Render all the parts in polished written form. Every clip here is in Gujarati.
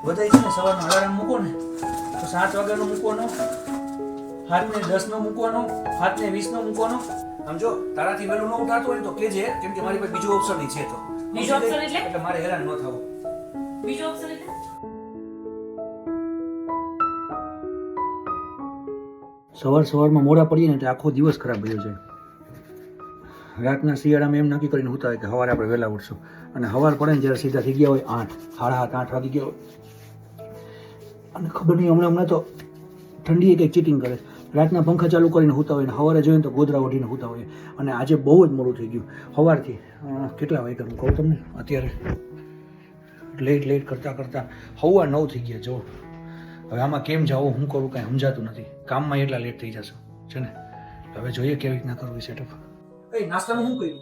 બધાય છે ને સવારનો અલાર્મ મૂકો ને તો 7 વાગ્યાનો મૂકવાનો, 7:10 નો મૂકવાનો, 7:20 નો મૂકવાનો. સમજો તારાથી વહેલું ન ઉઠાતું હોય ને તો કેજે, કેમ કે મારી પાસે બીજો ઓપ્શન છે. તો બીજો ઓપ્શન એટલે મારે હેરાન ન થવું. બીજો ઓપ્શન એટલે સવારમાં મોડા પડીએ ને એટલે આખો દિવસ ખરાબ ગયો છે. રાતના શિયાળામાં એમ નક્કી કરીને હોતા હોય કે સવારે આપણે વહેલા ઉઠશું, અને સવાર પડે ને જ્યારે સીધા થઈ ગયા હોય 8, 7:30, 8 વાગી ગયા હોય, અને ખબર નહીં હમણાં તો ઠંડીએ કંઈક ચીટિંગ કરે. રાતના પંખા ચાલુ કરીને હોતા હોય ને સવારે જોઈએ તો ગોદરા ઓઢીને હોતા હોય. અને આજે બહુ જ મોડું થઈ ગયું સવારથી. કેટલા વાગ્યા હું કહું તમને, અત્યારે લેટ કરતાં 9:15 થઈ ગયા. જો હવે આમાં કેમ જાવું, હું કરું કાંઈ સમજાતું નથી. કામમાં એટલા લેટ થઈ જશે છે ને. હવે જોઈએ કેવી રીતના કરવું સેટઅપ. એ નાસ્તાનું શું કર્યું?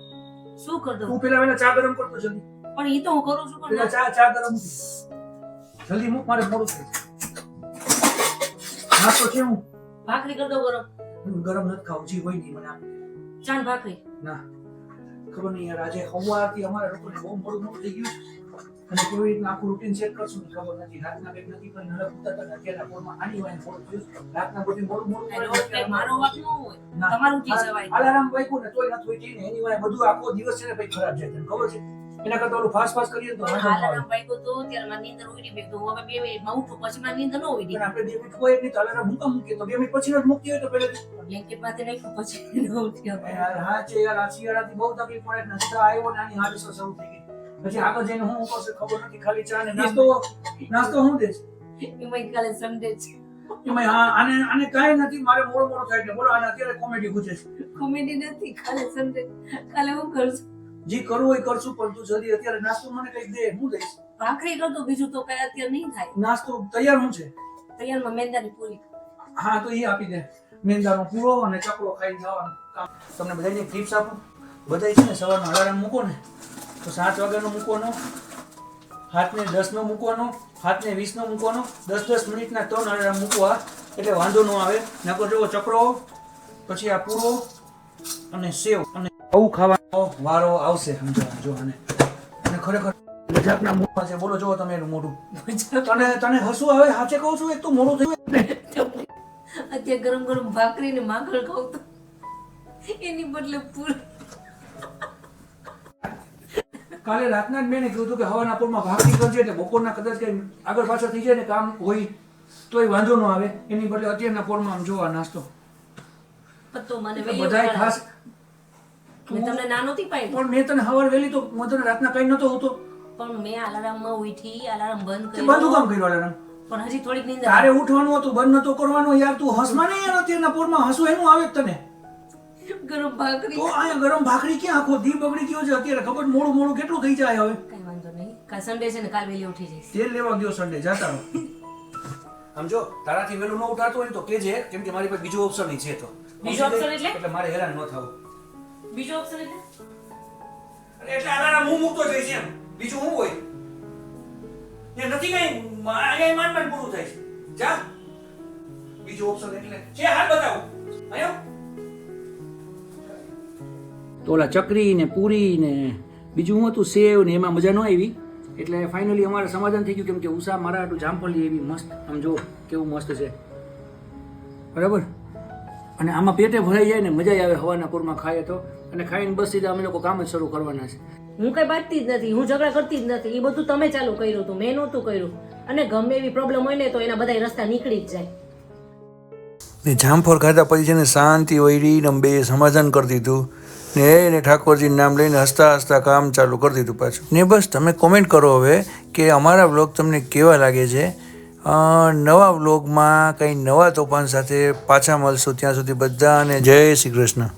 શું કરતો? તું પેલા ચા ગરમ કરતો જલ્દી. પણ ઈ તો હું કરું છું, પણ ચા ગરમ જલ્દી મૂક, મારે મોડું થાય છે. નાસ્તો છે હું ભાખરી કરતો ગરમ. ગરમ નથી ખાવું, જી હોય નહીં મને આપ. ચાન ભાખરી ના ખબર નહીં યાર, આજે સવારથી અમારા લોકોને બહુ મોડું થઈ ગયું છે. અને કેવી રીતના આખું રૂટીન સેટ કરશું ને ખબર નથી. રાતના કંઈક નથી કરીને હવે ઉતારતા ને અત્યારના ફોનમાં આની વાય મોડું થયું. રાતના બધું મોડું મારો વાક ન હોય, તમારું ઠીક છે ભાઈ. અલાર્મ વાગ્યું ને તોય નથી હોય ને એની વાય બધું આખો દિવસ છે ને ભાઈ ખરાબ જાય. તને ખબર છે? એના કરતા ઓલું ફાસ્ટ કરીએ તો અલાર્મ વાગ્યો તો ત્યારે મારી નીંદર ઉડી ગઈ. તો હવે 2 મિનિટમાં ઉઠું, પછી મારી નીંદર ન ઉડી. આપણે 2 મિનિટ હોય નહીં તો અલાર્મ હું કામ મૂકીએ? તો 2 મિનિટ પછી જ મૂકતી હોય તો પહેલેથી બ્લેન્કેટ માથે નાખ્યું, પછી ન ઉઠ્યો. યાર હા છે યાર, આ શિયાળાથી બહુ તકલીફ પડે ને. સીધા આવ્યો ને આની હાલત શરૂ થઈ ગઈ. પછી આગળ જઈને હું કરશે ખબર નથી. ખાલી ચા ને નાસ્તો હું દેશ એમાં કાલે સન્ડે છે. એમાં હા આને કાંઈ નથી. મારે મોડું થાય એટલે બોલો. આને અત્યારે કોમેડી પૂછે છે. કોમેડી નથી, કાલે સન્ડે. કાલે હું કરશું? જી કરવું હોય કરશું, પણ તું જલ્દી અત્યારે નાસ્તો મને કઈ દે, હું દઈશ. ભાખરી કરતો, બીજું તો કઈ અત્યારે નહીં થાય. નાસ્તો તૈયાર હું છે? તૈયારમાં મેંદાની પૂરી. હા તો એ આપી દે. મેંદાનો પૂરો અને ચકલો ખાઈ જવાનું કામ. તમને બધાને ટિપ્સ આપું. બધાય છે ને સવારનો અલાર્મ મૂકો ને તો 7 વાગ્યાનો મૂકવાનો, 7:10 નો મૂકવાનો, 7:20 નો મૂકવાનો. 10 મિનિટના 3 અલાર્મ મૂકવા એટલે વાંધો ન આવે. નકર જો ચકરો, પછી આ પૂરો અને સેવ અને આવું ખાવાનો વારો આવશે. સમજો જો આને. અને ખરેખર મજાકના મોઢા છે. બોલો જો તમે એનું મોઢું. તને હસવું આવે? સાચે કહું છું, એક તો મોડું થયું. અત્યારે ગરમ ભાખરી ને માખણ ખાવ તો એની બદલે પૂરી. કાલે રાતના જ મેં કીધું હતું કે હવાના પોરમાં ભાખરી કરજે, એટલે બપોરના કદાચ કઈ આગળ પાછળ થઈ જાય ને કામ હોય તોય વાંધો ન આવે. એની બદલે અત્યારના પોરમાં આમ જોવા નાસ્તો તો મને બધાય ખાસ. મેં તમને ના નહોતી પાડી, પણ મેં તને હવાર વહેલી તો હું તને રાતના કઈ નતો હોતો. પણ મેં અલાર્મમાં ઉઠી, અલાર્મ બંધ તે બધું કામ કર્યું અલાર્મ. પણ હજી થોડીક નીંદર. તારે ઉઠવાનું હતું, બંધ નતો કરવાનો. યાર તું હસમાં નહીં યાર. અત્યારના પોરમાં હસવું એનું આવે જ તને. ગરમ ભાખરી તો અહીંયા ગરમ ભાખરી ક્યાં? આખો દી બગડી ગયો છે અત્યારે. ખબર મોડું કેટલું થઈ જાય હવે. કઈ વાંધો નહીં, કાલ સન્ડે છે ને, કાલ વહેલી ઉઠી જઈશ. તેલ લેવા ગયો સન્ડે જાતા રહો. સમજો તારાથી વહેલું ન ઉઠાતું હોય ને તો કેજે, કેમ કે મારી પાસે બીજો ઓપ્શન છે. તો બીજો ઓપ્શન એટલે મારે હેરાન ન થવું. બીજો ઓપ્શન એટલે અલાર્મ હું મૂકતો જઈશ એમ. બીજું શું હોય? એ નથી કઈ અહીંયા માંડ પૂરું થાય છે. જા બીજો ઓપ્શન એટલે છે. હાલ બતાવો આયો. તો ઓલા ચકરી ને પૂરી ને બીજું હું હતું સેવ ને, એમાં મજા ન આવી. એટલે ફાઇનલી અમારે સમાધાન થઈ ગયું. કેમ કે ઉષા મારા હાટું જામફળી એવી મસ્ત, આમ જો કેવું મસ્ત છે. બરાબર. અને આમાં પેટે ભરાઈ જાય ને મજા આવે હવાના પૂરમાં ખાઈએ તો. અને ખાઈને બસ સીધા અમે લોકો કામ જ શરૂ કરવાના છે. હું કઈ બાંધતી જ નથી, હું ઝઘડા કરતી જ નથી. એ બધું તમે ચાલુ કર્યું હતું, મેં નહોતું કર્યું. અને ગમે એવી પ્રોબ્લેમ હોય ને તો એના બધા રસ્તા નીકળી જ જાય. ને જામફળ ખાધા પછી છે ને શાંતિ વળી ને બે સમાધાન કરી દીધું ને એને ઠાકોરજીનું નામ લઈને હસતા હસતા કામ ચાલુ કરી દીધું પાછું. ને બસ તમે કોમેન્ટ કરો હવે કે અમારા વ્લોગ તમને કેવા લાગે છે. નવા વ્લોગમાં કંઈ નવા તોફાન સાથે પાછા મળશું. ત્યાં સુધી બધાને જય શ્રી કૃષ્ણ.